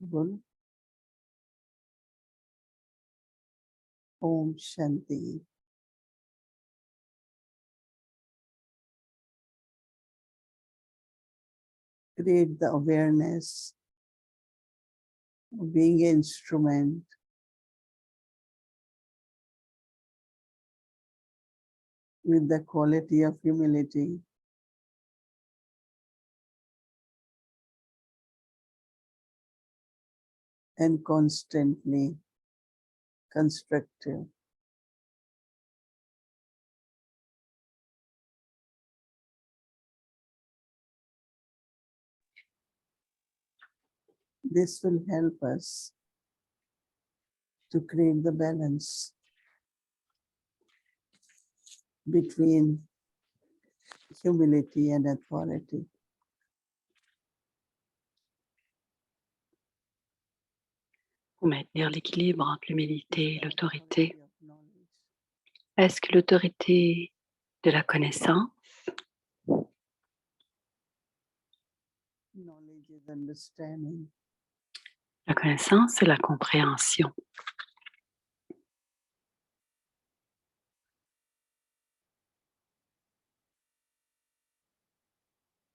बोल ओम Shanti. Create the awareness of being an instrument with the quality of humility and constantly constructive. This will help us to create the balance between humility and authority. Pour maintenir l'équilibre entre l'humilité et l'autorité. Est-ce que l'autorité de la connaissance, Knowledge is understanding. la connaissance, c'est la compréhension.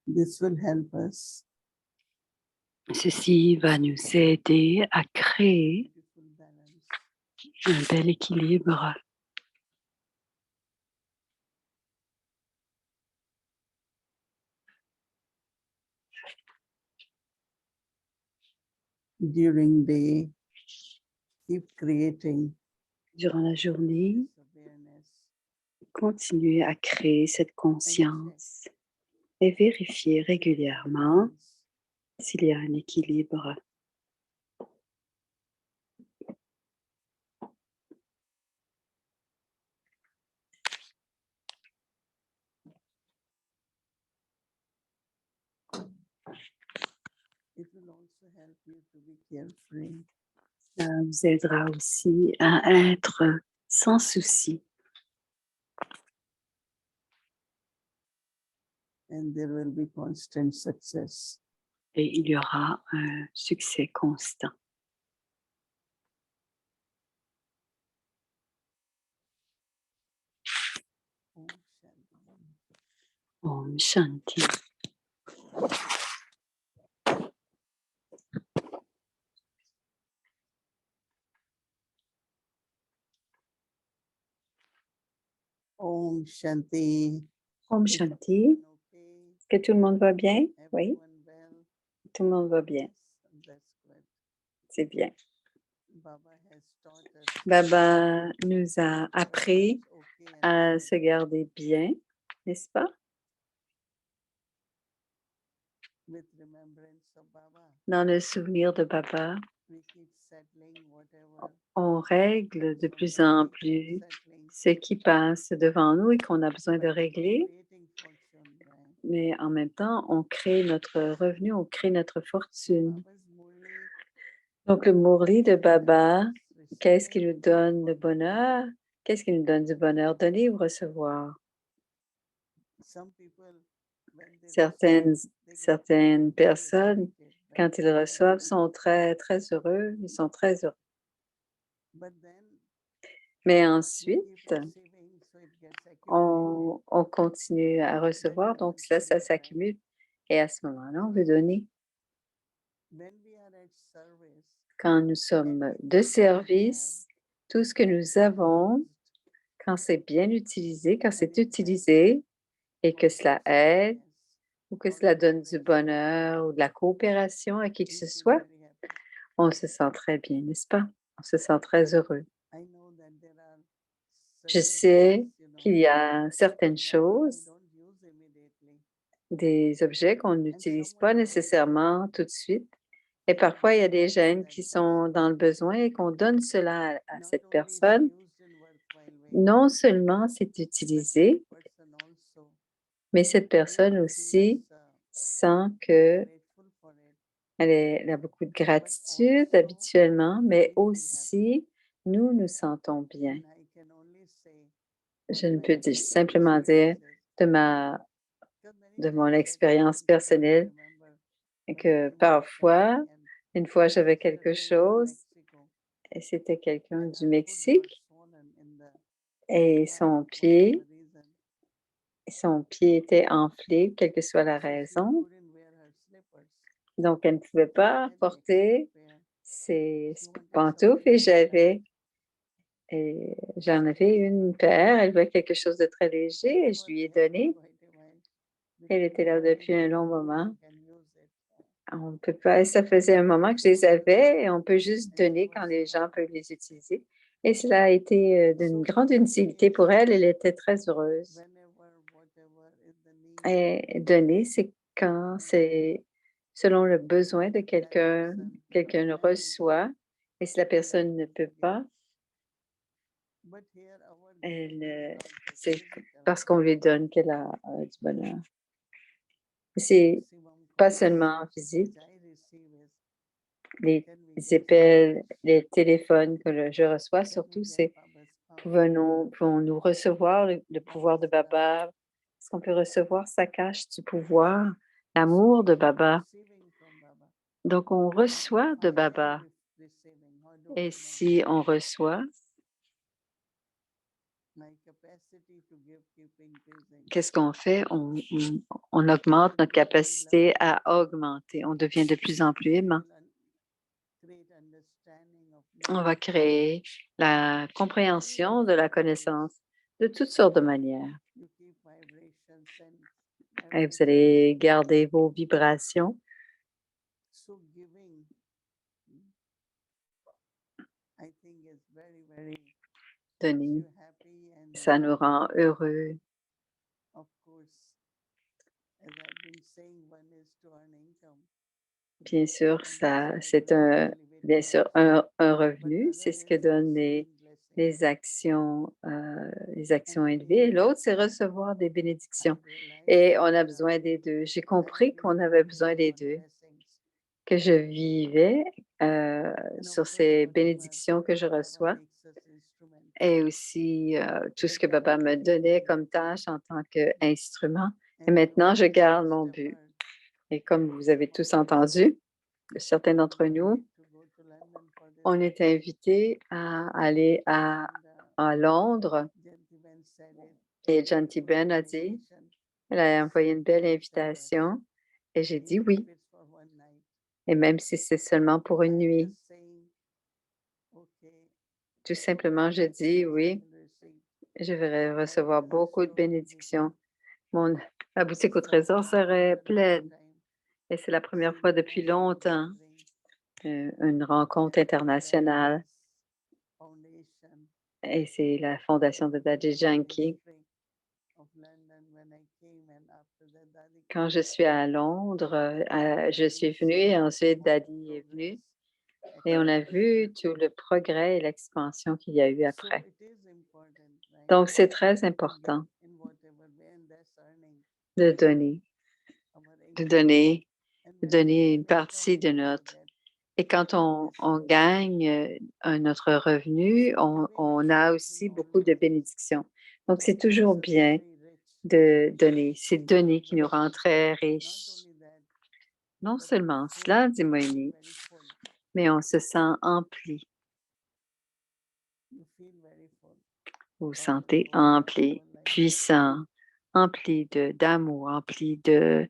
This will help us Ceci va nous aider à créer beautiful balance un bel équilibre during the keep creating durant la journée. this awareness Continuer à créer cette conscience et vérifier régulièrement s'il y a un équilibre. It will also help you to be carefree. Ça vous aidera aussi à être sans souci. And there will be constant success. Et il y aura un succès constant. Om Shanti. Om Shanti. Om Shanti. Est-ce que tout le monde va bien? Oui, tout le monde va bien. C'est bien. Baba nous a appris à se garder bien, n'est-ce pas? Dans le souvenir de Baba, on règle de plus en plus ce qui passe devant nous et qu'on a besoin de régler, mais en même temps, on crée notre revenu, on crée notre fortune. Donc, le Murli de Baba, qu'est-ce qui nous donne le bonheur? Qu'est-ce qui nous donne du bonheur? Donner ou recevoir? Certaines personnes, quand ils reçoivent, sont très, très heureux. Ils sont très heureux. Mais ensuite, on continue à recevoir, donc ça s'accumule. Et à ce moment-là, on veut donner. Quand nous sommes de service, tout ce que nous avons, quand c'est bien utilisé, quand c'est utilisé et que cela aide ou que cela donne du bonheur ou de la coopération à qui que ce soit, on se sent très bien, n'est-ce pas? On se sent très heureux. Je sais qu'il y a certaines choses, des objets qu'on n'utilise pas nécessairement tout de suite. Et parfois, il y a des jeunes qui sont dans le besoin et qu'on donne cela à cette personne. Non seulement c'est utilisé, mais cette personne aussi sent qu'elle a beaucoup de gratitude habituellement, mais aussi nous nous sentons bien. Je ne peux simplement dire de mon expérience personnelle que parfois, Une fois, j'avais quelque chose et c'était quelqu'un du Mexique et son pied était enflé, quelle que soit la raison. Donc, elle ne pouvait pas porter ses pantoufles et j'en avais une paire. Elle voulait quelque chose de très léger et je lui ai donné. Elle était là depuis un long moment. On ne peut pas, ça faisait un moment que je les avais et on peut juste donner quand les gens peuvent les utiliser. Et cela a été d'une grande utilité pour elle. Elle était très heureuse. Et donner, c'est quand c'est selon le besoin de quelqu'un, quelqu'un le reçoit. Et si la personne ne peut pas, c'est parce qu'on lui donne qu'elle a du bonheur. C'est pas seulement physique, les appels, les téléphones que je reçois, surtout, c'est pouvons-nous recevoir le pouvoir de Baba? Est-ce qu'on peut recevoir sa cache du pouvoir, l'amour de Baba? Donc, on reçoit de Baba. Et si on reçoit, qu'est-ce qu'on fait? On augmente notre capacité à augmenter. On devient de plus en plus aimant. On va créer la compréhension de la connaissance de toutes sortes de manières. Et vous allez garder vos vibrations. Donner, ça nous rend heureux. Bien sûr, c'est bien sûr un revenu, c'est ce que donnent les actions élevées. L'autre, c'est recevoir des bénédictions. Et on a besoin des deux. J'ai compris qu'on avait besoin des deux, que je vivais sur ces bénédictions que je reçois et aussi tout ce que Baba me donnait comme tâche en tant qu'instrument. Et maintenant, je garde mon but. Et comme vous avez tous entendu, certains d'entre nous, on est invités à aller à Londres et Janti Ben a dit, elle a envoyé une belle invitation et j'ai dit oui. Et même si c'est seulement pour une nuit, tout simplement, je dis oui, je vais recevoir beaucoup de bénédictions. Ma boutique au trésor serait pleine. Et c'est la première fois depuis longtemps, une rencontre internationale. Et c'est la fondation de Daddy Yankee. Quand je suis à Londres, je suis venue et ensuite Daddy est venu. Et on a vu tout le progrès et l'expansion qu'il y a eu après. Donc, c'est très important de donner, de donner, de donner une partie de notre. Et quand on gagne notre revenu, on a aussi beaucoup de bénédictions. Donc, c'est toujours bien de donner. C'est donner qui nous rend très riches. Non seulement cela, dit Moïni, mais on se sent empli. Vous vous sentez empli, puissant, empli d'amour, empli de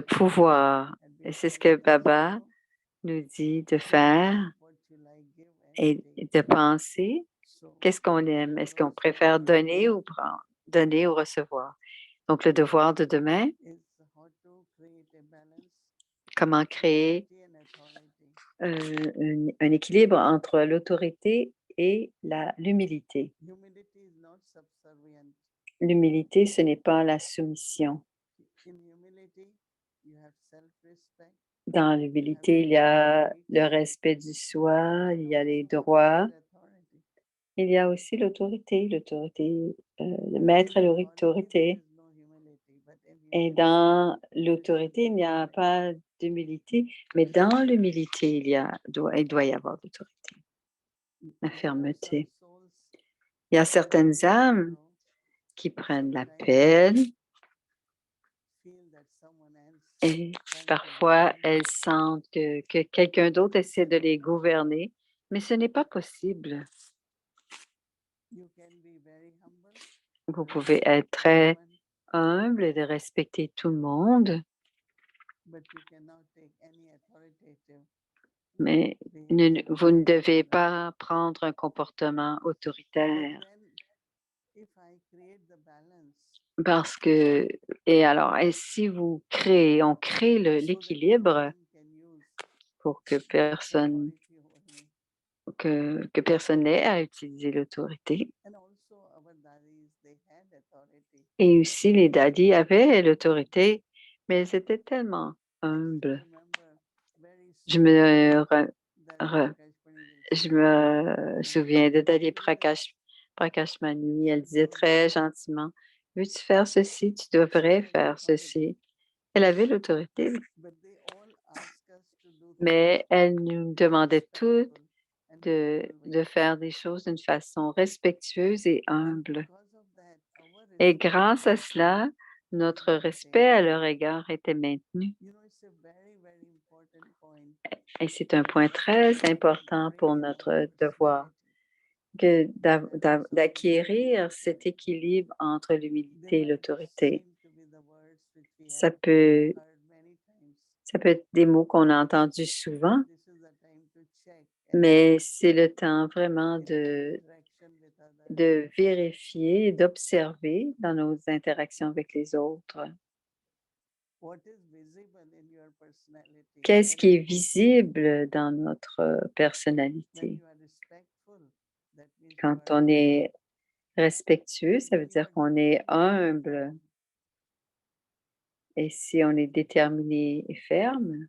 pouvoir. Et c'est ce que Baba nous dit de faire et de penser. Qu'est-ce qu'on aime? Est-ce qu'on préfère donner ou prendre, donner ou recevoir? Donc, le devoir de demain, comment créer un équilibre entre l'autorité et l'humilité. L'humilité, ce n'est pas la soumission. Dans l'humilité, il y a le respect du soi, il y a les droits, il y a aussi l'autorité, le maître et l'autorité. Et dans l'autorité, il n'y a pas d'humilité, mais dans l'humilité, il doit y avoir d'autorité, la fermeté. Il y a certaines âmes qui prennent la peine Et parfois, elles sentent que quelqu'un d'autre essaie de les gouverner, mais ce n'est pas possible. Vous pouvez être très humble et de respecter tout le monde, mais vous ne devez pas prendre un comportement autoritaire parce que, et si on crée l'équilibre pour que personne n'ait à utiliser l'autorité. Et aussi, les daddies avaient l'autorité, mais ils étaient tellement humbles. Je me, re- re- je me souviens de Daddy Prakashmani. Elle disait très gentiment, veux-tu faire ceci? Tu devrais faire ceci. Elle avait l'autorité, mais elle nous demandait toutes de faire des choses d'une façon respectueuse et humble. Et grâce à cela, notre respect à leur égard était maintenu. Et c'est un point très important pour notre devoir d'acquérir cet équilibre entre l'humilité et l'autorité. Ça peut être des mots qu'on a entendus souvent, mais c'est le temps vraiment de vérifier et d'observer dans nos interactions avec les autres. Qu'est-ce qui est visible dans notre personnalité? Quand on est respectueux, ça veut dire qu'on est humble. Et si on est déterminé et ferme,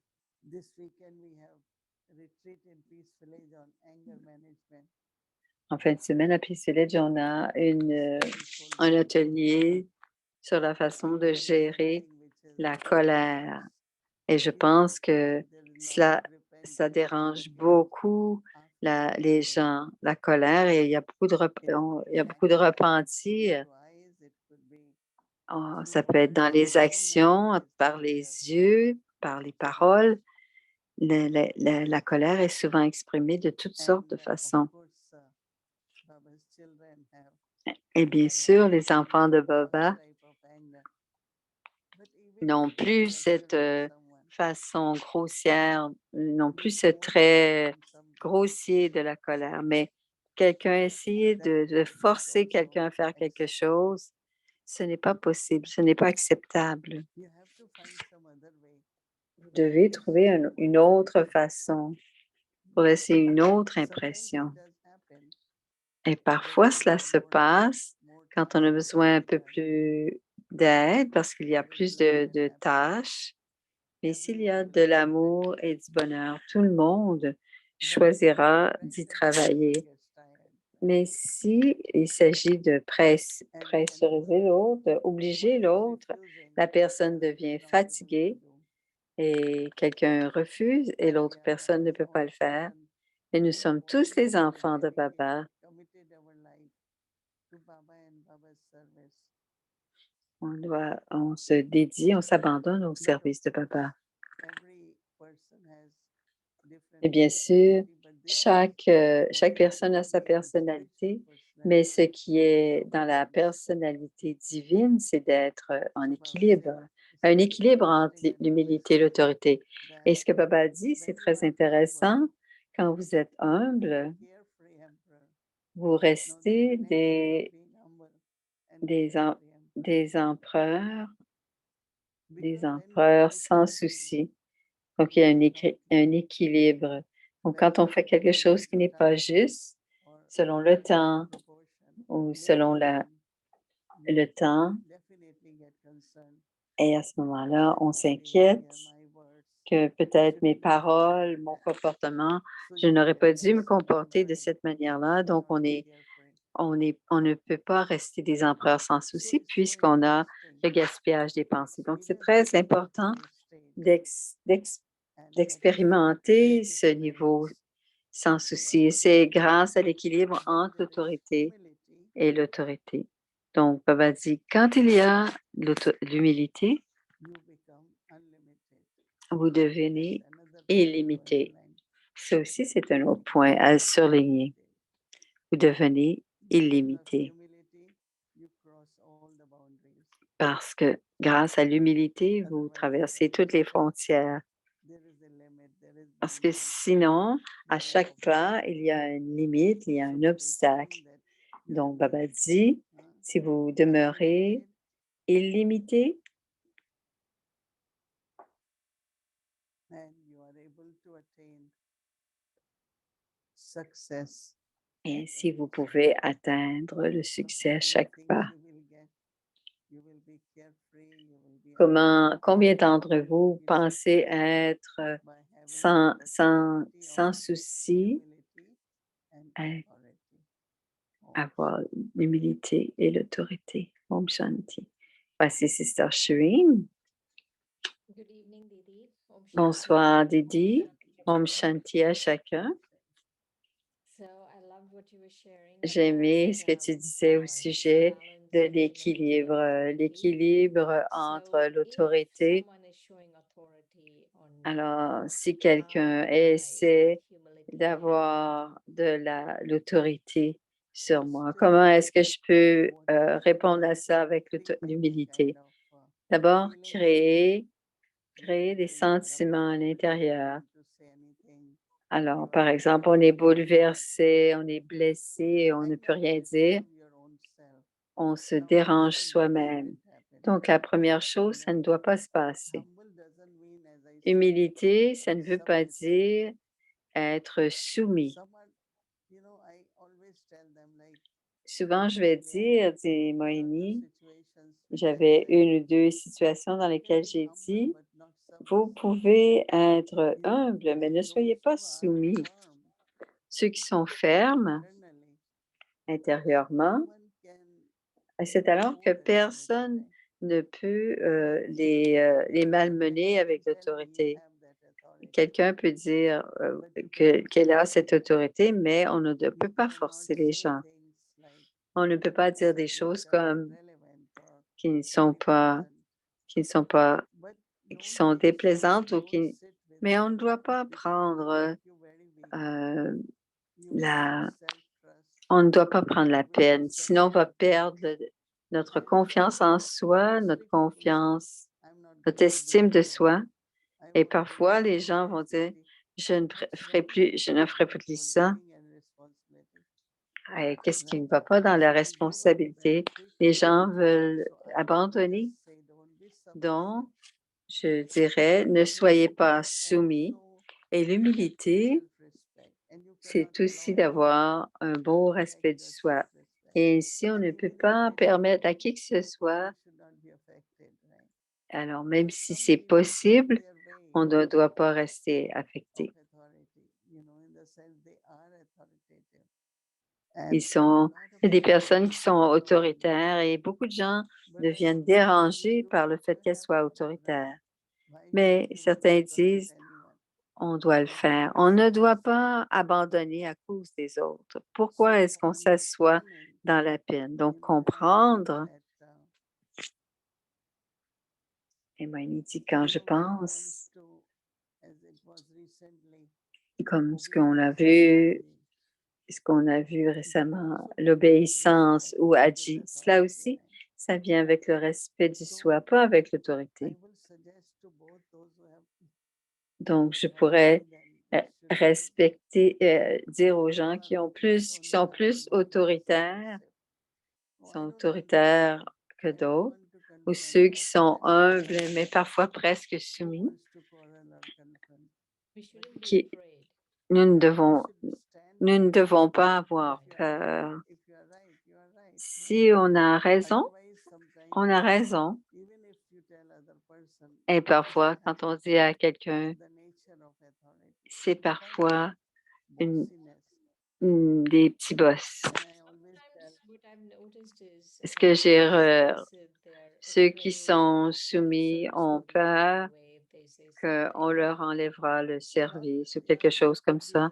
en fin de semaine à Peace Village, on a un atelier sur la façon de gérer la colère. Et je pense que ça dérange beaucoup les gens, la colère, et il y a beaucoup de repentir. Ça peut être dans les actions, par les yeux, par les paroles. La colère est souvent exprimée de toutes sortes de façons. Et bien sûr, les enfants de Baba n'ont plus cette façon grossière, n'ont plus ce trait grossier de la colère, mais quelqu'un essayer de forcer quelqu'un à faire quelque chose, ce n'est pas possible, ce n'est pas acceptable. Vous devez trouver une autre façon pour laisser une autre impression. Et parfois, cela se passe quand on a besoin un peu plus d'aide parce qu'il y a plus de tâches. Mais s'il y a de l'amour et du bonheur, tout le monde choisira d'y travailler. Mais si il s'agit de pressuriser l'autre, obliger l'autre, la personne devient fatiguée et quelqu'un refuse et l'autre personne ne peut pas le faire. Et nous sommes tous les enfants de Baba. On se dédie, on s'abandonne au service de Baba. Et bien sûr, chaque personne a sa personnalité, mais ce qui est dans la personnalité divine, c'est d'être en équilibre, un équilibre entre l'humilité et l'autorité. Et ce que Baba dit, c'est très intéressant. Quand vous êtes humble, vous restez des, em- des empereurs, des empereurs sans souci. Donc, il y a un équilibre. Donc, quand on fait quelque chose qui n'est pas juste, selon le temps ou selon le temps, et à ce moment-là, on s'inquiète que peut-être mes paroles, mon comportement, je n'aurais pas dû me comporter de cette manière-là. Donc, on ne peut pas rester des empereurs sans souci puisqu'on a le gaspillage des pensées. Donc, c'est très important d'expérimenter ce niveau sans souci. C'est grâce à l'équilibre entre l'autorité et l'autorité. Donc, Baba dit, quand il y a l'humilité, vous devenez illimité. Ça aussi, c'est un autre point à surligner. Vous devenez illimité parce que grâce à l'humilité, vous traversez toutes les frontières. Parce que sinon, à chaque pas, il y a une limite, il y a un obstacle. Donc, Baba dit, si vous demeurez illimité, et ainsi vous pouvez atteindre le succès à chaque pas. Combien d'entre vous pensez être sans souci, avoir l'humilité et l'autorité? Om Shanti. Voici Sister Shireen. Bonsoir Didi. Om Shanti à chacun. J'ai aimé ce que tu disais au sujet de l'équilibre entre l'autorité. Alors, si quelqu'un essaie d'avoir de l'autorité sur moi, comment est-ce que je peux répondre à ça avec l'humilité? D'abord, créer des sentiments à l'intérieur. Alors, par exemple, on est bouleversé, on est blessé, on ne peut rien dire, on se dérange soi-même. Donc, la première chose, ça ne doit pas se passer. Humilité, ça ne veut pas dire être soumis. Souvent, je vais dire, dit Moïni, j'avais une ou deux situations dans lesquelles j'ai dit, vous pouvez être humble, mais ne soyez pas soumis. Ceux qui sont fermes intérieurement, c'est alors que personne ne peut les malmener avec l'autorité. Quelqu'un peut dire qu'elle a cette autorité, mais on ne peut pas forcer les gens. On ne peut pas dire des choses comme qui sont déplaisantes mais on ne doit pas prendre on ne doit pas prendre la peine, sinon on va perdre notre confiance en soi, notre estime de soi. Et parfois, les gens vont dire, je ne ferai plus ça. Qu'est-ce qui ne va pas dans la responsabilité? Les gens veulent abandonner. Donc, je dirais, ne soyez pas soumis. Et l'humilité, c'est aussi d'avoir un beau respect du soi. Et ainsi, on ne peut pas permettre à qui que ce soit, alors même si c'est possible, on ne doit pas rester affecté. Il y a des personnes qui sont autoritaires et beaucoup de gens deviennent dérangés par le fait qu'elles soient autoritaires. Mais certains disent, on doit le faire. On ne doit pas abandonner à cause des autres. Pourquoi est-ce qu'on s'assoit dans la peine? Donc, comprendre. Et moi, il dit, quand je pense, comme ce qu'on a vu récemment, l'obéissance ou Aji, cela aussi, ça vient avec le respect du soi, pas avec l'autorité. Donc, je pourrais dire aux gens qui sont plus autoritaires, que d'autres, ou ceux qui sont humbles, mais parfois presque soumis, qui, nous ne devons pas avoir peur. Si on a raison, on a raison. Et parfois, quand on dit à quelqu'un, c'est parfois des petits boss. Ce que ceux qui sont soumis ont peur qu'on leur enlèvera le service ou quelque chose comme ça.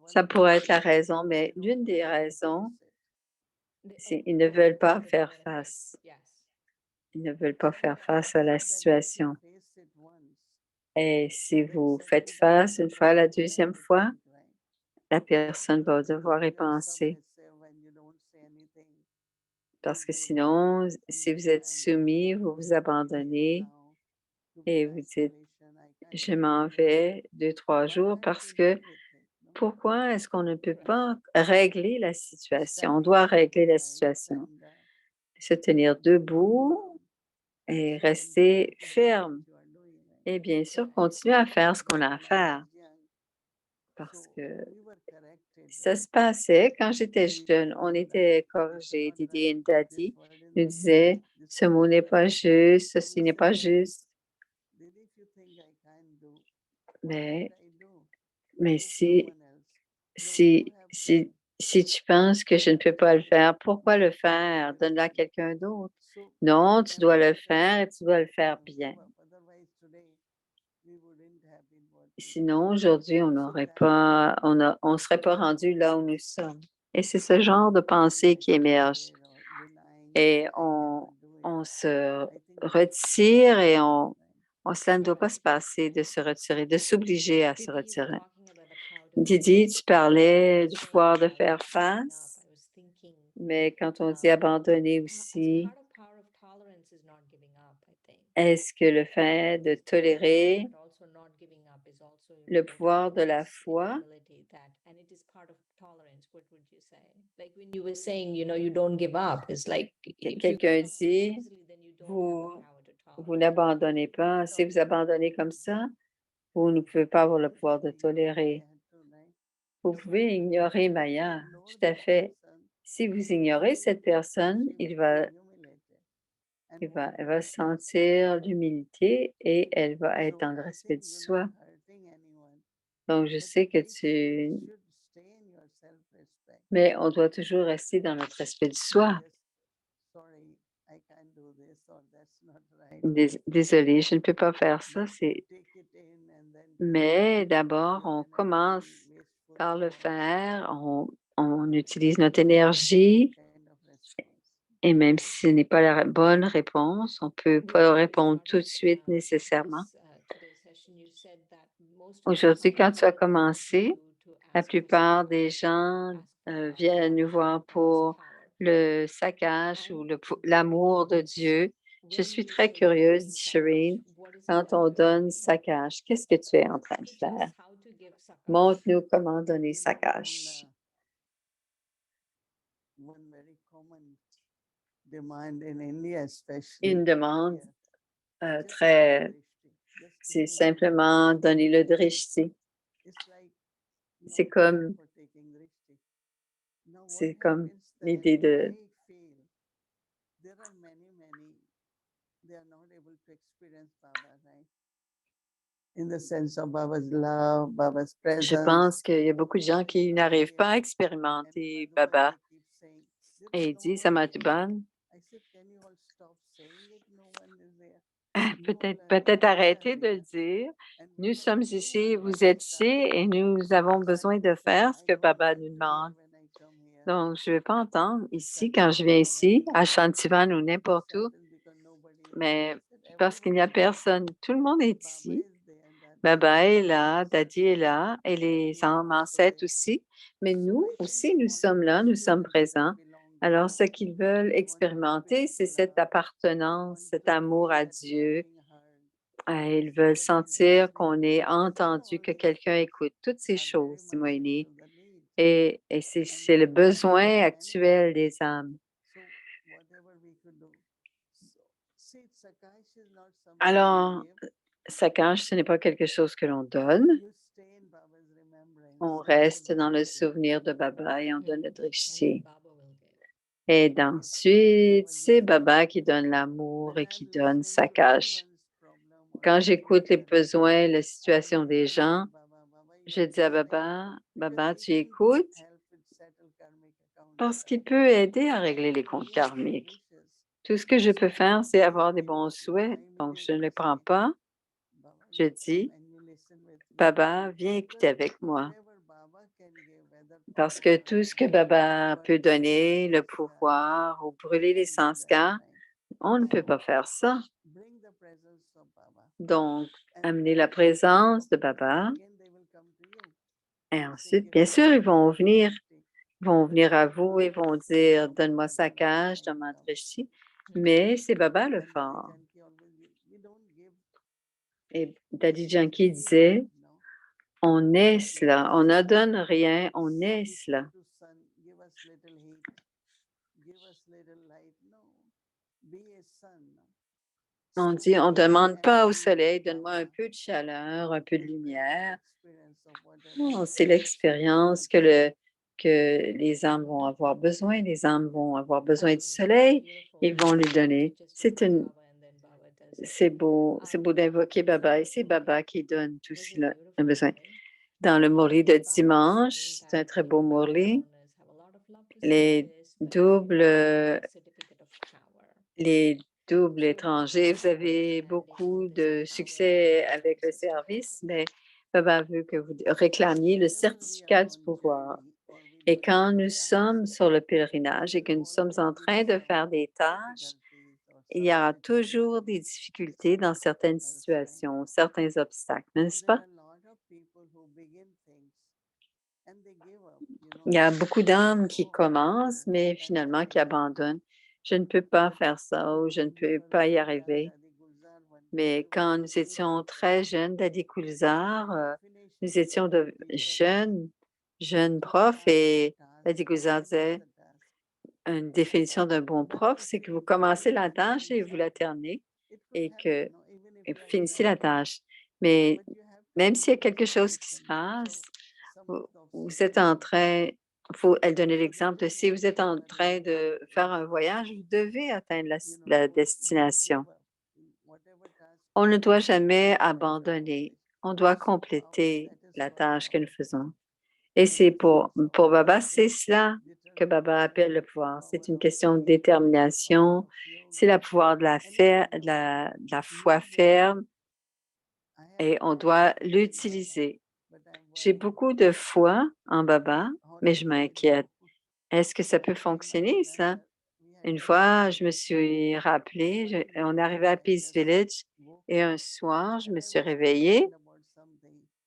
Ça pourrait être la raison, mais l'une des raisons, c'est qu'ils ne veulent pas faire face. Ils ne veulent pas faire face à la situation. Et si vous faites face une fois, la deuxième fois, la personne va devoir y penser. Parce que sinon, si vous êtes soumis, vous vous abandonnez et vous dites, je m'en vais 2, 3 jours parce que pourquoi est-ce qu'on ne peut pas régler la situation? On doit régler la situation, se tenir debout et rester ferme. Et bien sûr, continuer à faire ce qu'on a à faire. Parce que ça se passait quand j'étais jeune. On était corrigés. Didi et Daddy nous disaient, ce mot n'est pas juste, ceci n'est pas juste. Mais, mais si, si, si tu penses que je ne peux pas le faire, pourquoi le faire? Donne-le à quelqu'un d'autre. Non, tu dois le faire et tu dois le faire bien. Sinon, aujourd'hui, on serait pas rendu là où nous sommes. Et c'est ce genre de pensée qui émerge. Et on se retire et cela ne doit pas se passer de se retirer, de s'obliger à se retirer. Didi, tu parlais du pouvoir de faire face, mais quand on dit abandonner aussi, est-ce que le fait de tolérer le pouvoir de la foi, quelqu'un dit, vous n'abandonnez pas. Si vous abandonnez comme ça, vous ne pouvez pas avoir le pouvoir de tolérer. Vous pouvez ignorer Maya, tout à fait. Si vous ignorez cette personne, elle va sentir l'humilité et elle va être dans le respect du soi. Donc, je sais que mais on doit toujours rester dans notre respect du soi. Désolée, je ne peux pas faire ça. Mais d'abord, on commence par le faire, on utilise notre énergie et même si ce n'est pas la bonne réponse, on ne peut pas répondre tout de suite nécessairement. Aujourd'hui, quand tu as commencé, la plupart des gens viennent nous voir pour le saccage ou l'amour de Dieu. Je suis très curieuse, dit Shireen, quand on donne saccage, qu'est-ce que tu es en train de faire? Montre-nous comment donner saccage. Une demande c'est simplement donner le drishti. C'est comme l'idée de je pense qu'il y a beaucoup de gens qui n'arrivent pas à expérimenter Baba. Et il dit, Samadhuban, peut-être arrêter de le dire. Nous sommes ici, vous êtes ici et nous avons besoin de faire ce que Baba nous demande. Donc, je ne vais pas entendre ici, quand je viens ici, à Shantivan ou n'importe où, mais parce qu'il n'y a personne, tout le monde est ici. Baba est là, Daddy est là, et les ancêtres aussi, mais nous aussi, nous sommes là, nous sommes présents. Alors, ce qu'ils veulent expérimenter, c'est cette appartenance, cet amour à Dieu. Ils veulent sentir qu'on est entendu, que quelqu'un écoute toutes ces choses, Simoini. Et c'est le besoin actuel des âmes. Alors, saccage, ce n'est pas quelque chose que l'on donne. On reste dans le souvenir de Baba et on donne le drishti. Et ensuite, c'est Baba qui donne l'amour et qui donne saccage. Quand j'écoute les besoins, la situation des gens, je dis à Baba, Baba, tu écoutes parce qu'il peut aider à régler les comptes karmiques. Tout ce que je peux faire, c'est avoir des bons souhaits. Donc, je ne les prends pas. Je dis, Baba, viens écouter avec moi. Parce que tout ce que Baba peut donner, le pouvoir ou brûler les sanskars, on ne peut pas faire ça. Donc, amener la présence de Baba. Et ensuite, bien sûr, ils vont venir à vous et vont dire, donne-moi sa cage, donne-moi ici. Mais c'est Baba le fort. Et Daddy Yankee disait, on est cela, on ne donne rien, on est cela. On dit, on ne demande pas au soleil, donne-moi un peu de chaleur, un peu de lumière. Non, c'est l'expérience que les âmes vont avoir besoin. Les âmes vont avoir besoin du soleil, ils vont lui donner. C'est beau d'invoquer Baba et c'est Baba qui donne tout ce qu'il a besoin. Dans le Murli de dimanche, c'est un très beau Murli. Les doubles étrangers, vous avez beaucoup de succès avec le service, mais Baba veut que vous réclamiez le certificat du pouvoir. Et quand nous sommes sur le pèlerinage et que nous sommes en train de faire des tâches, il y a toujours des difficultés dans certaines situations, certains obstacles, n'est-ce pas? Il y a beaucoup d'âmes qui commencent, mais finalement qui abandonnent. Je ne peux pas faire ça ou je ne peux pas y arriver. Mais quand nous étions très jeunes, Dadi Gulzar, nous étions de jeunes profs et Dadi Gulzar disait, une définition d'un bon prof, c'est que vous commencez la tâche et vous la terminez et vous finissez la tâche. Mais même s'il y a quelque chose qui se passe, vous êtes en train, elle donnait l'exemple de si vous êtes en train de faire un voyage, vous devez atteindre la destination. On ne doit jamais abandonner. On doit compléter la tâche que nous faisons. Et c'est pour Baba, c'est cela que Baba appelle le pouvoir. C'est une question de détermination. C'est le pouvoir de la foi ferme et on doit l'utiliser. J'ai beaucoup de foi en Baba, mais je m'inquiète. Est-ce que ça peut fonctionner, ça? Une fois, je me suis rappelée, on est arrivé à Peace Village et un soir, je me suis réveillée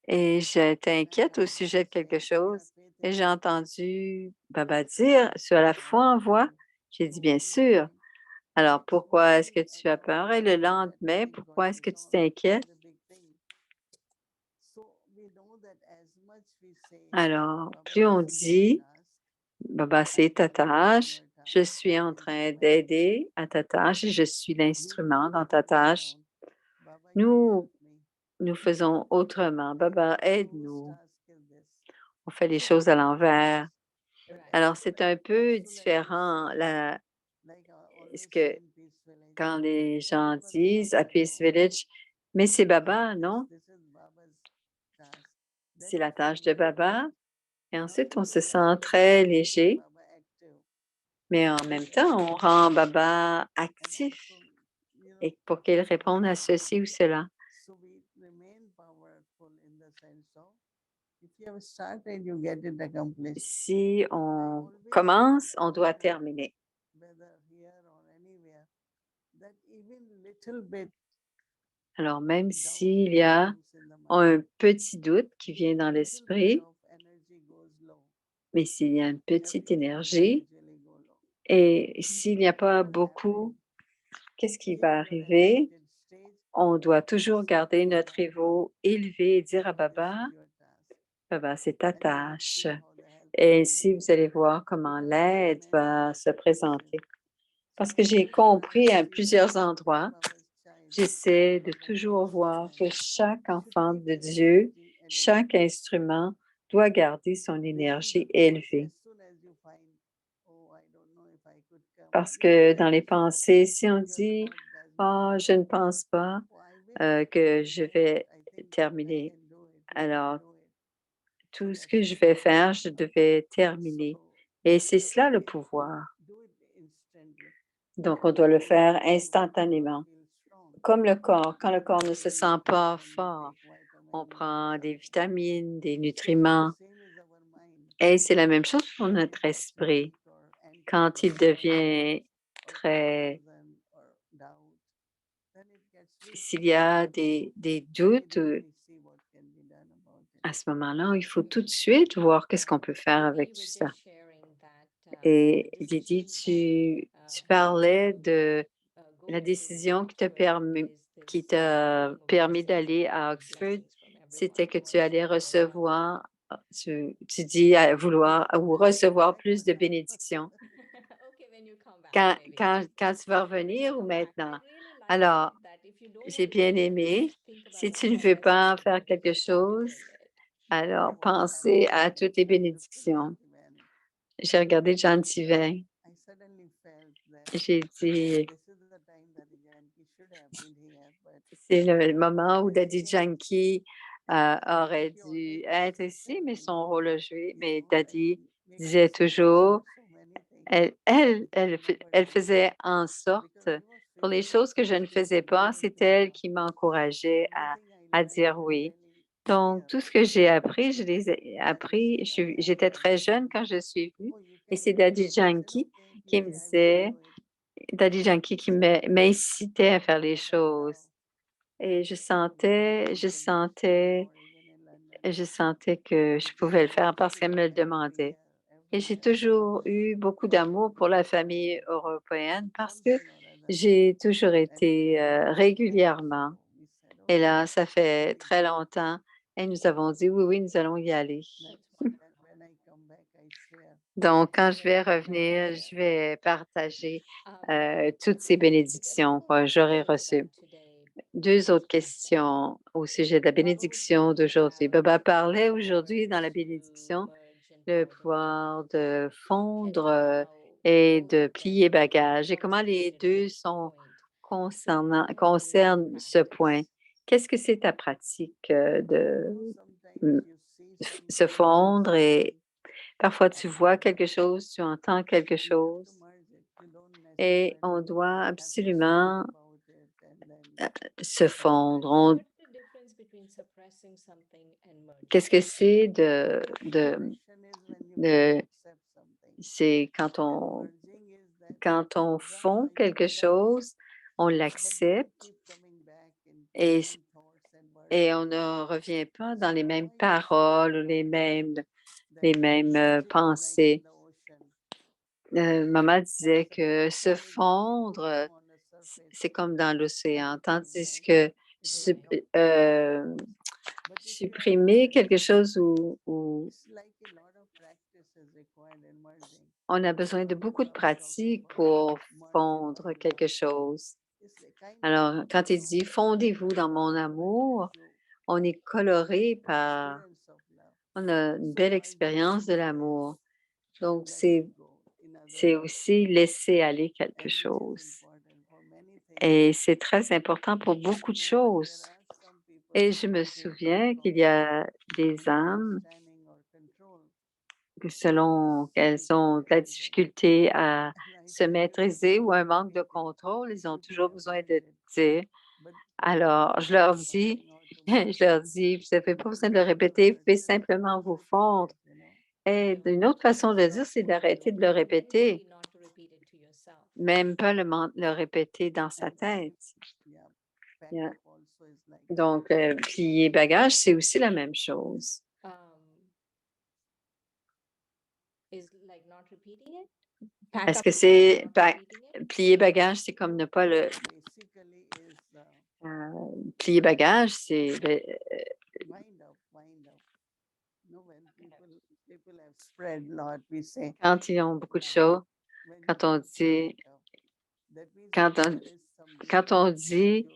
et j'étais inquiète au sujet de quelque chose. Et j'ai entendu Baba dire, sur la foi en voix, j'ai dit, bien sûr. Alors, pourquoi est-ce que tu as peur? Et le lendemain, pourquoi est-ce que tu t'inquiètes? Alors, plus on dit, Baba, c'est ta tâche, je suis en train d'aider à ta tâche et je suis l'instrument dans ta tâche. Nous, nous faisons autrement. Baba, aide-nous. On fait les choses à l'envers. Alors, c'est un peu différent est-ce que quand les gens disent à Peace Village, mais c'est Baba, non? C'est la tâche de Baba. Et ensuite, on se sent très léger, mais en même temps, on rend Baba actif et pour qu'il réponde à ceci ou cela. Si on commence, on doit terminer. Alors, même s'il y a un petit doute qui vient dans l'esprit, mais s'il y a une petite énergie et s'il n'y a pas beaucoup, qu'est-ce qui va arriver? On doit toujours garder notre niveau élevé et dire à Baba, Baba, c'est ta tâche. Et ainsi, vous allez voir comment l'aide va se présenter. Parce que j'ai compris à plusieurs endroits, j'essaie de toujours voir que chaque enfant de Dieu, chaque instrument doit garder son énergie élevée. Parce que dans les pensées, si on dit, ah, je ne pense pas que je vais terminer. Alors, tout ce que je vais faire, je devais terminer. Et c'est cela le pouvoir. Donc, on doit le faire instantanément. Comme le corps, quand le corps ne se sent pas fort, on prend des vitamines, des nutriments. Et c'est la même chose pour notre esprit. Quand il devient très s'il y a des doutes, à ce moment-là, il faut tout de suite voir qu'est-ce qu'on peut faire avec tout ça. Et Didi, tu parlais de la décision qui t'a permis d'aller à Oxford, c'était que tu allais recevoir, tu dis vouloir ou recevoir plus de bénédictions. Quand tu vas revenir ou maintenant? Alors, j'ai bien aimé. Si tu ne veux pas faire quelque chose, alors pensez à toutes les bénédictions. J'ai regardé John Tivin. J'ai dit, c'est le moment où Daddy Yankee aurait dû être ici, mais son rôle a joué. Mais Daddy disait toujours, elle faisait en sorte, pour les choses que je ne faisais pas, c'est elle qui m'encourageait à dire oui. Donc, tout ce que j'ai appris, je les ai appris. J'étais très jeune quand je suis venue et c'est Daddy Yankee qui me disait, Daddy Yankee qui m'incitait à faire les choses. Et je sentais que je pouvais le faire parce qu'elle me le demandait. Et j'ai toujours eu beaucoup d'amour pour la famille européenne parce que j'ai toujours été régulièrement. Et là, ça fait très longtemps. Et nous avons dit, oui, oui, nous allons y aller. Donc, quand je vais revenir, je vais partager toutes ces bénédictions que j'aurai reçues. 2 autres questions au sujet de la bénédiction d'aujourd'hui. Baba parlait aujourd'hui dans la bénédiction le pouvoir de fondre et de plier bagage et comment les 2 concernent ce point. Qu'est-ce que c'est ta pratique de mm, se fondre et parfois tu vois quelque chose, tu entends quelque chose et on doit absolument se fondre. Qu'est-ce que c'est c'est quand on fond quelque chose, on l'accepte et on ne revient pas dans les mêmes paroles ou les mêmes pensées. Maman disait que se fondre, c'est comme dans l'océan, tandis que supprimer quelque chose où on a besoin de beaucoup de pratique pour fondre quelque chose. Alors, quand il dit fondez-vous dans mon amour, on est coloré on a une belle expérience de l'amour. Donc, c'est aussi laisser aller quelque chose. Et c'est très important pour beaucoup de choses. Et je me souviens qu'il y a des âmes que selon qu'elles ont de la difficulté à se maîtriser ou un manque de contrôle, ils ont toujours besoin de dire. Alors, je leur dis, vous n'avez pas besoin de le répéter, vous pouvez simplement vous fondre. Et d'une autre façon de dire, c'est d'arrêter de le répéter, même pas le répéter dans sa tête. Yeah. Donc, plier bagage, c'est aussi la même chose. Est-ce que c'est plier bagage, c'est comme ne pas le plier bagage, c'est quand ils ont beaucoup de choses, quand on dit quand on dit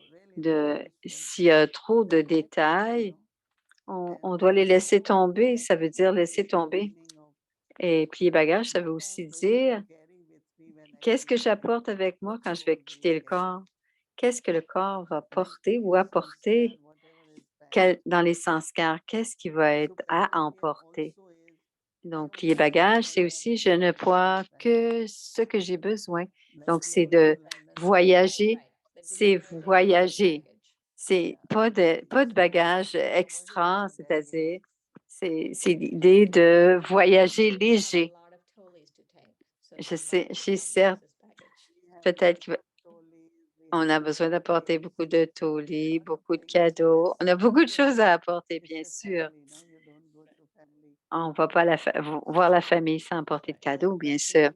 s'il y a trop de détails, on doit les laisser tomber, ça veut dire laisser tomber. Et plier bagage, ça veut aussi dire qu'est-ce que j'apporte avec moi quand je vais quitter le corps? Qu'est-ce que le corps va porter ou apporter dans les sens car qu'est-ce qui va être à emporter? Donc, plier bagage, c'est aussi je ne poids que ce que j'ai besoin. Donc, c'est de voyager, c'est voyager. C'est pas de bagage extra, c'est-à-dire, c'est l'idée de voyager léger. Je sais, je suis certes, peut-être qu'il va On a besoin d'apporter beaucoup de tolis, beaucoup de cadeaux. On a beaucoup de choses à apporter, bien sûr. On ne va pas voir la famille sans apporter de cadeaux, bien sûr.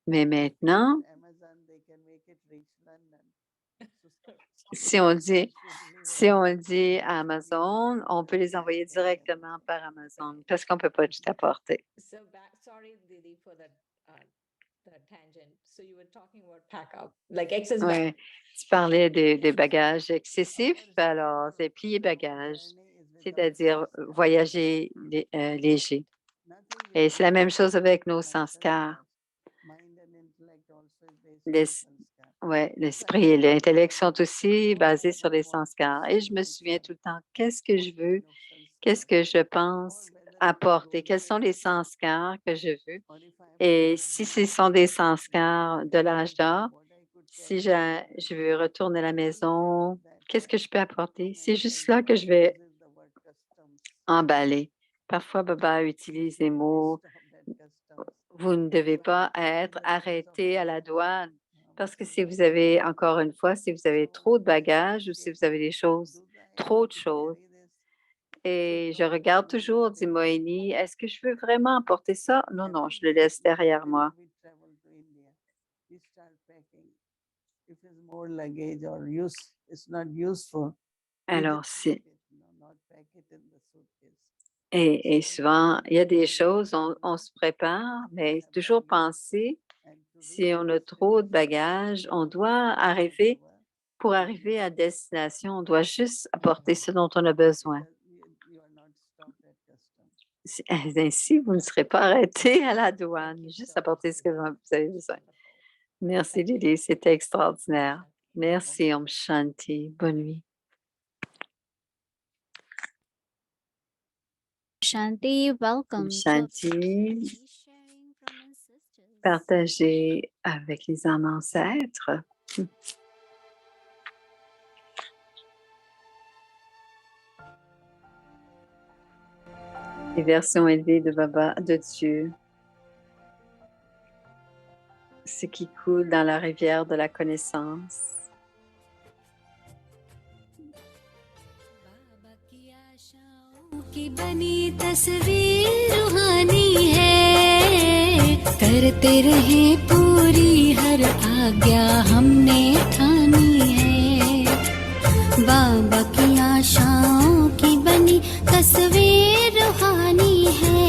Mais maintenant, si on dit à Amazon, on peut les envoyer directement par Amazon parce qu'on ne peut pas tout apporter. Sorry, Didi, for that tangent. So you were talking about pack up, like excess Oui, tu parlais des bagages excessifs, alors c'est plier bagages, c'est-à-dire voyager léger. Et c'est la même chose avec nos sanskars. Ouais, l'esprit et l'intellect sont aussi basés sur les sanskars. Et je me souviens tout le temps, qu'est-ce que je veux, qu'est-ce que je pense apporter, quels sont les sanskars que je veux. Et si ce sont des sanskars de l'âge d'or, si je veux retourner à la maison, qu'est-ce que je peux apporter? C'est juste là que je vais emballer. Parfois, Baba utilise les mots, vous ne devez pas être arrêté à la douane. Parce que si vous avez, encore une fois, si vous avez trop de bagages ou si vous avez des choses, trop de choses, et je regarde toujours, dit Moini, est-ce que je veux vraiment apporter ça? Non, non, je le laisse derrière moi. Alors, et souvent, il y a des choses, on se prépare, mais toujours penser, si on a trop de bagages, on doit arriver, pour arriver à destination, on doit juste apporter ce dont on a besoin. Ainsi, vous ne serez pas arrêté à la douane, juste apporter ce que vous avez besoin. Merci Lily, c'était extraordinaire. Merci, Om Shanti. Bonne nuit. Shanti, welcome. Shanti, partager avec les âmes ancêtres. Les versions élevées de Baba, de Dieu. Ce qui coule dans la rivière de la connaissance. की बनी तस्वीर रूहानी है करते रहे पूरी हर आज्ञा हमने ठानी है बाबा की आशाओं की बनी तस्वीर रूहानी है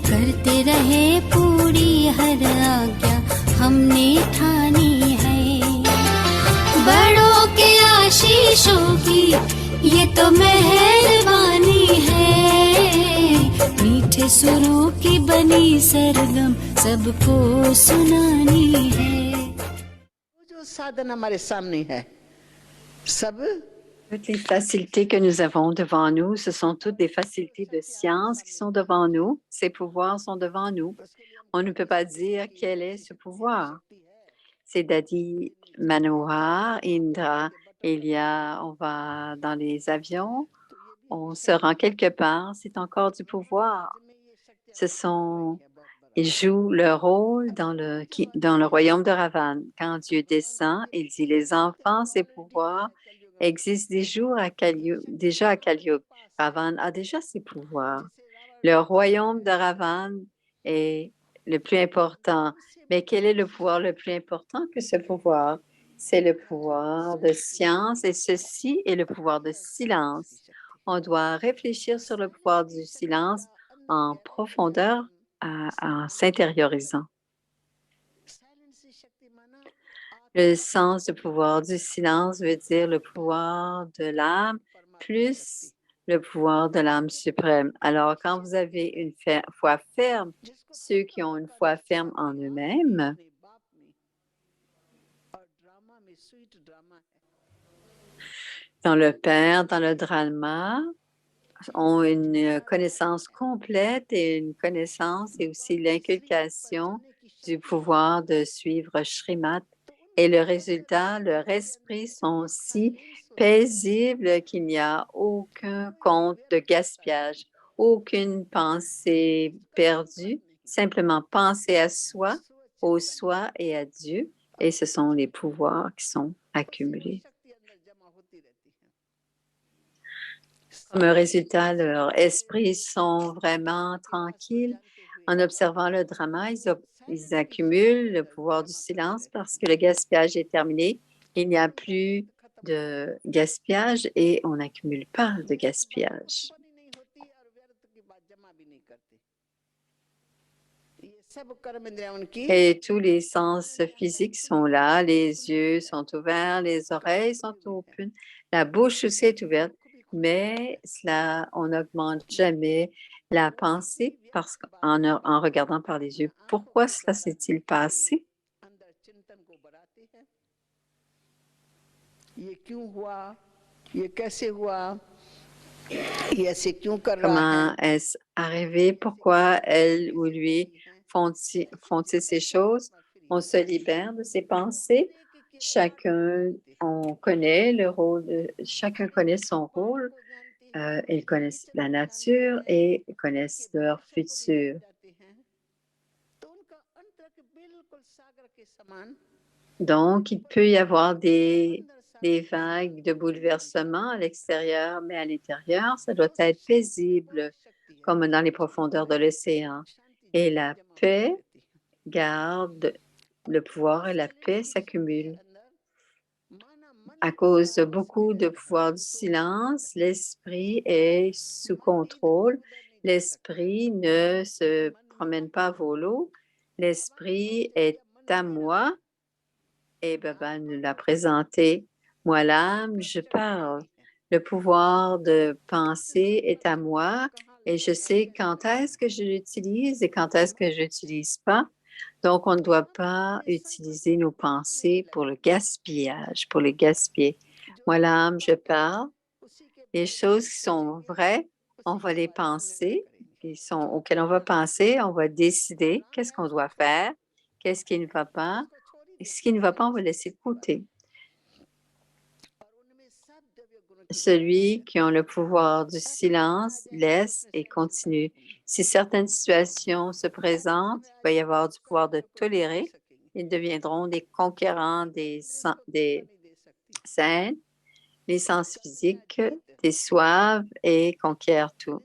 करते रहे पूरी हर आज्ञा हमने ठानी है बड़ों के आशीषों की ये तो मेहरबानी है मीठे सुरों की बनी सरगम सबको सुनानी है जो साधन हमारे सामने है सब Toutes les facilités que nous avons devant nous, ce sont toutes des facilités de science qui sont devant nous. Ces pouvoirs sont devant nous. On ne peut pas dire quel est ce pouvoir. C'est Dadi Manohar, Indra. On va dans les avions, on se rend quelque part, c'est encore du pouvoir. Ils jouent leur rôle dans le royaume de Ravan. Quand Dieu descend, il dit, les enfants, ces pouvoirs existent déjà à Kali-yuga. Ravan a déjà ses pouvoirs. Le royaume de Ravan est le plus important. Mais quel est le pouvoir le plus important que ce pouvoir? C'est le pouvoir de science et ceci est le pouvoir de silence. On doit réfléchir sur le pouvoir du silence en profondeur en s'intériorisant. Le sens du pouvoir du silence veut dire le pouvoir de l'âme plus le pouvoir de l'âme suprême. Alors, quand vous avez une foi ferme, ceux qui ont une foi ferme en eux-mêmes, dans le Père, dans le drama, ont une connaissance complète et une connaissance et aussi l'inculcation du pouvoir de suivre Srimad. Et le résultat, leur esprit sont si paisibles qu'il n'y a aucun compte de gaspillage, aucune pensée perdue, simplement penser à soi, au soi et à Dieu. Et ce sont les pouvoirs qui sont accumulés. Comme un résultat, leurs esprits sont vraiment tranquilles. En observant le drama, ils accumulent le pouvoir du silence parce que le gaspillage est terminé. Il n'y a plus de gaspillage et on n'accumule pas de gaspillage. Et tous les sens physiques sont là, les yeux sont ouverts, les oreilles sont ouvertes, la bouche aussi est ouverte, mais on n'augmente jamais la pensée parce en regardant par les yeux. Pourquoi cela s'est-il passé? Comment est-ce arrivé? Pourquoi elle ou lui font-ils ces choses? On se libère de ses pensées. On connaît le rôle, chacun connaît son rôle. Ils connaissent la nature et connaissent leur futur. Donc, il peut y avoir des vagues de bouleversement à l'extérieur, mais à l'intérieur, ça doit être paisible, comme dans les profondeurs de l'océan. Et la paix garde le pouvoir et la paix s'accumulent. À cause de beaucoup de pouvoir du silence, l'esprit est sous contrôle. L'esprit ne se promène pas à volo. L'esprit est à moi. Et Baba nous l'a présenté. Moi, l'âme, je parle. Le pouvoir de penser est à moi et je sais quand est-ce que je l'utilise et quand est-ce que je l'utilise pas. Donc, on ne doit pas utiliser nos pensées pour le gaspillage, pour les gaspiller. Moi, l'âme, je parle. Les choses qui sont vraies, on va les penser, auxquelles on va penser, on va décider qu'est-ce qu'on doit faire, qu'est-ce qui ne va pas. Et ce qui ne va pas, on va laisser de côté. Celui qui a le pouvoir du silence laisse et continue. Si certaines situations se présentent, il va y avoir du pouvoir de tolérer. Ils deviendront des conquérants des scènes, les sens physiques, déçoivent et conquièrent tout.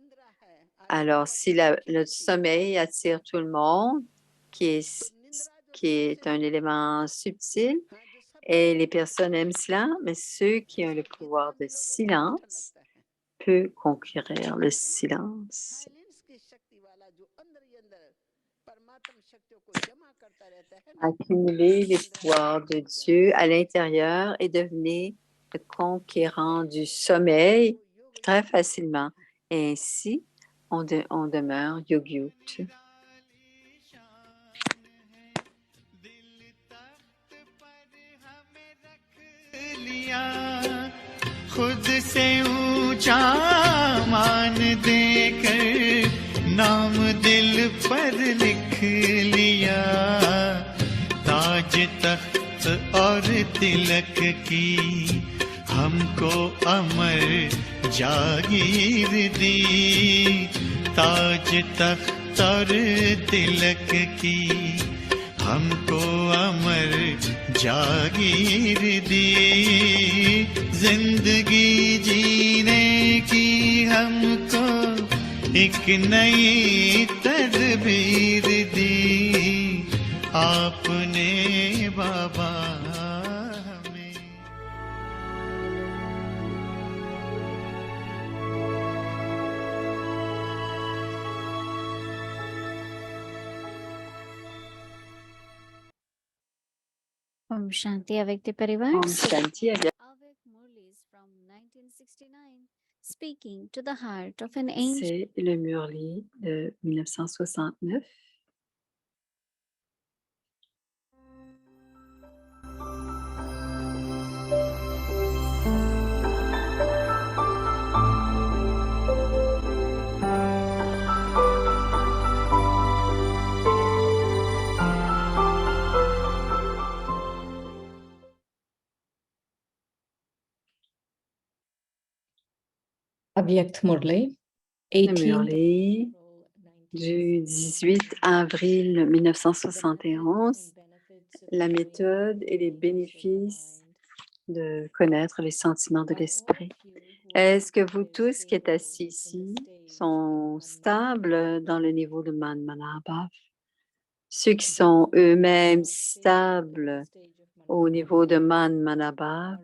Alors, si le sommeil attire tout le monde, qui est un élément subtil, et les personnes aiment cela, mais ceux qui ont le pouvoir de silence peuvent conquérir le silence. Accumuler les pouvoirs de Dieu à l'intérieur et devenir le conquérant du sommeil très facilement. Et ainsi, on demeure Yogyut. खुद से ऊंचा मान देकर नाम दिल पर लिख लिया ताज तख्त और तिलक की हमको अमर जागीर दी ताज तख्त और तिलक की हमको अमर जागीर दी जिंदगी जीने की हमको एक नई तदबीर दी आपने बाबा हमें। Om Shanti avec tes parivars. Om Shanti avec Avec Murlis from 1969, speaking to the heart of an angel. C'est le Murli de 1969. Avyak Murli, Le 18th Murli du 18 avril 1971 la méthode et les bénéfices de connaître les sentiments de l'esprit. Est-ce que vous tous qui êtes assis ici sont stables dans le niveau de Man Manabhav? Ceux qui sont eux-mêmes stables au niveau de Man Manabhav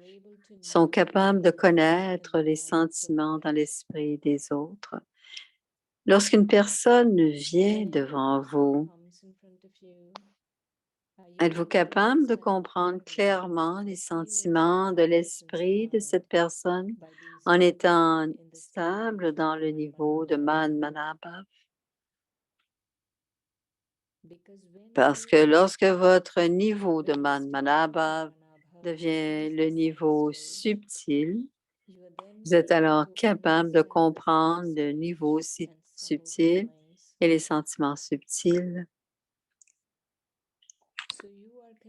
sont capables de connaître les sentiments dans l'esprit des autres. Lorsqu'une personne vient devant vous, êtes-vous capable de comprendre clairement les sentiments de l'esprit de cette personne en étant stable dans le niveau de Man Manabhav? Parce que lorsque votre niveau de Man Manabhav devient le niveau subtil, vous êtes alors capable de comprendre le niveau subtil et les sentiments subtils.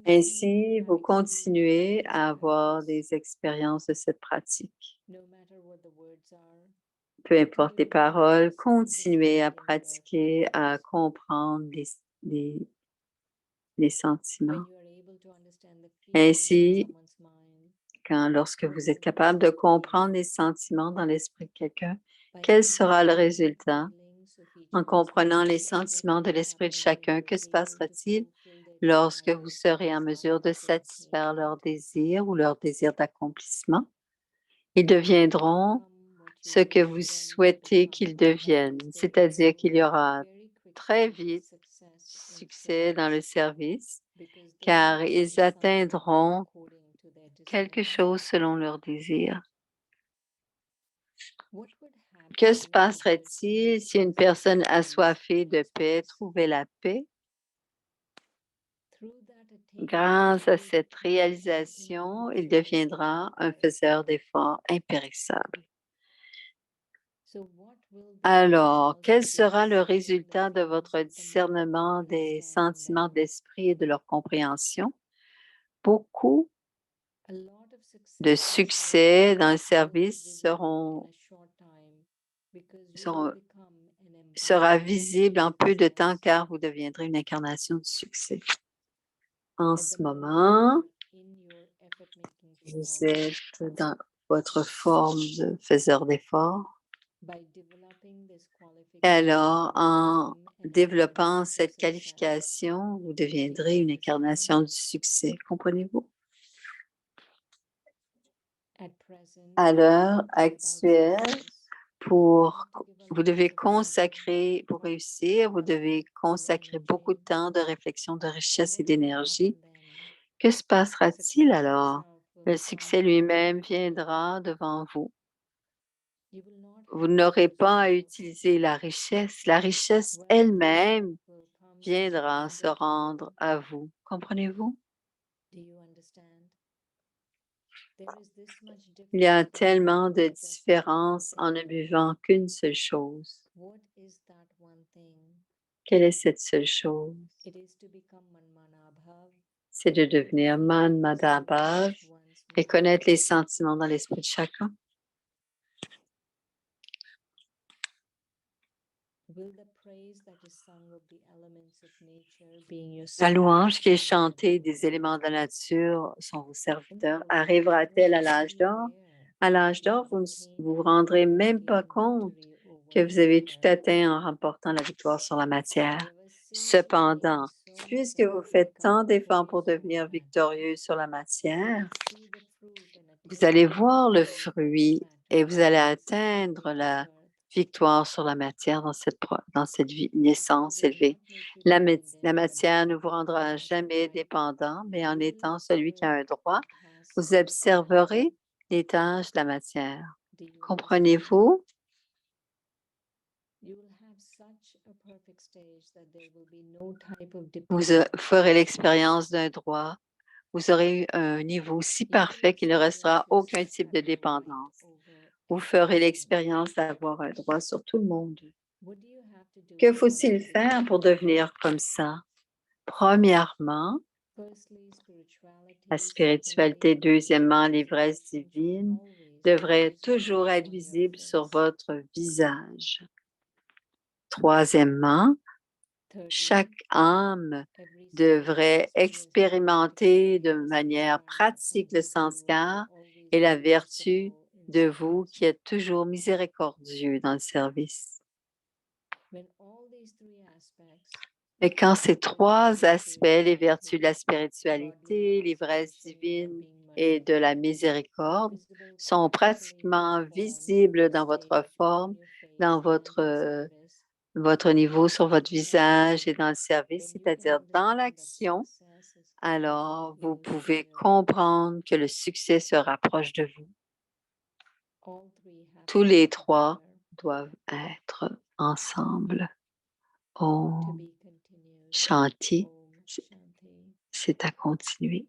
Ainsi, vous continuez à avoir des expériences de cette pratique. Peu importe les paroles, continuez à pratiquer, à comprendre les sentiments. Ainsi, lorsque vous êtes capable de comprendre les sentiments dans l'esprit de quelqu'un, quel sera le résultat? En comprenant les sentiments de l'esprit de chacun, que se passera-t-il lorsque vous serez en mesure de satisfaire leurs désirs ou leurs désirs d'accomplissement? Ils deviendront ce que vous souhaitez qu'ils deviennent, c'est-à-dire qu'il y aura très vite succès dans le service, car ils atteindront quelque chose selon leurs désirs. Que se passerait-il si une personne assoiffée de paix trouvait la paix? Grâce à cette réalisation, il deviendra un faiseur d'efforts impérissable. Alors, quel sera le résultat de votre discernement des sentiments d'esprit et de leur compréhension? Beaucoup de succès dans le service sera visible en peu de temps car vous deviendrez une incarnation de succès. En ce moment, vous êtes dans votre forme de faiseur d'efforts. Et alors, en développant cette qualification, vous deviendrez une incarnation du succès. Comprenez-vous? À l'heure actuelle, vous devez consacrer, pour réussir, vous devez consacrer beaucoup de temps de réflexion, de richesse et d'énergie. Que se passera-t-il alors? Le succès lui-même viendra devant vous. Vous n'aurez pas à utiliser la richesse. La richesse elle-même viendra se rendre à vous. Comprenez-vous? Il y a tellement de différence en ne buvant qu'une seule chose. Quelle est cette seule chose? C'est de devenir Man Manabhav et connaître les sentiments dans l'esprit de chacun. La louange qui est chantée des éléments de la nature sont vos serviteurs. Arrivera-t-elle à l'âge d'or? À l'âge d'or, vous ne vous rendrez même pas compte que vous avez tout atteint en remportant la victoire sur la matière. Cependant, puisque vous faites tant d'efforts pour devenir victorieux sur la matière, vous allez voir le fruit et vous allez atteindre la victoire sur la matière dans cette naissance élevée. La matière ne vous rendra jamais dépendant, mais en étant celui qui a un droit, vous observerez les tâches de la matière. Comprenez-vous? Vous ferez l'expérience d'un droit. Vous aurez un niveau si parfait qu'il ne restera aucun type de dépendance. Vous ferez l'expérience d'avoir un droit sur tout le monde. Que faut-il faire pour devenir comme ça? Premièrement, la spiritualité. Deuxièmement, l'ivresse divine devrait toujours être visible sur votre visage. Troisièmement, Chaque âme devrait expérimenter de manière pratique le sanskar et la vertu de vous qui êtes toujours miséricordieux dans le service. Et quand ces trois aspects, les vertus de la spiritualité, l'ivresse divine et de la miséricorde, sont pratiquement visibles dans votre forme, dans votre niveau sur votre visage et dans le service, c'est-à-dire dans l'action, alors vous pouvez comprendre que le succès se rapproche de vous. Tous les trois doivent être ensemble. Om Shanti, c'est à continuer.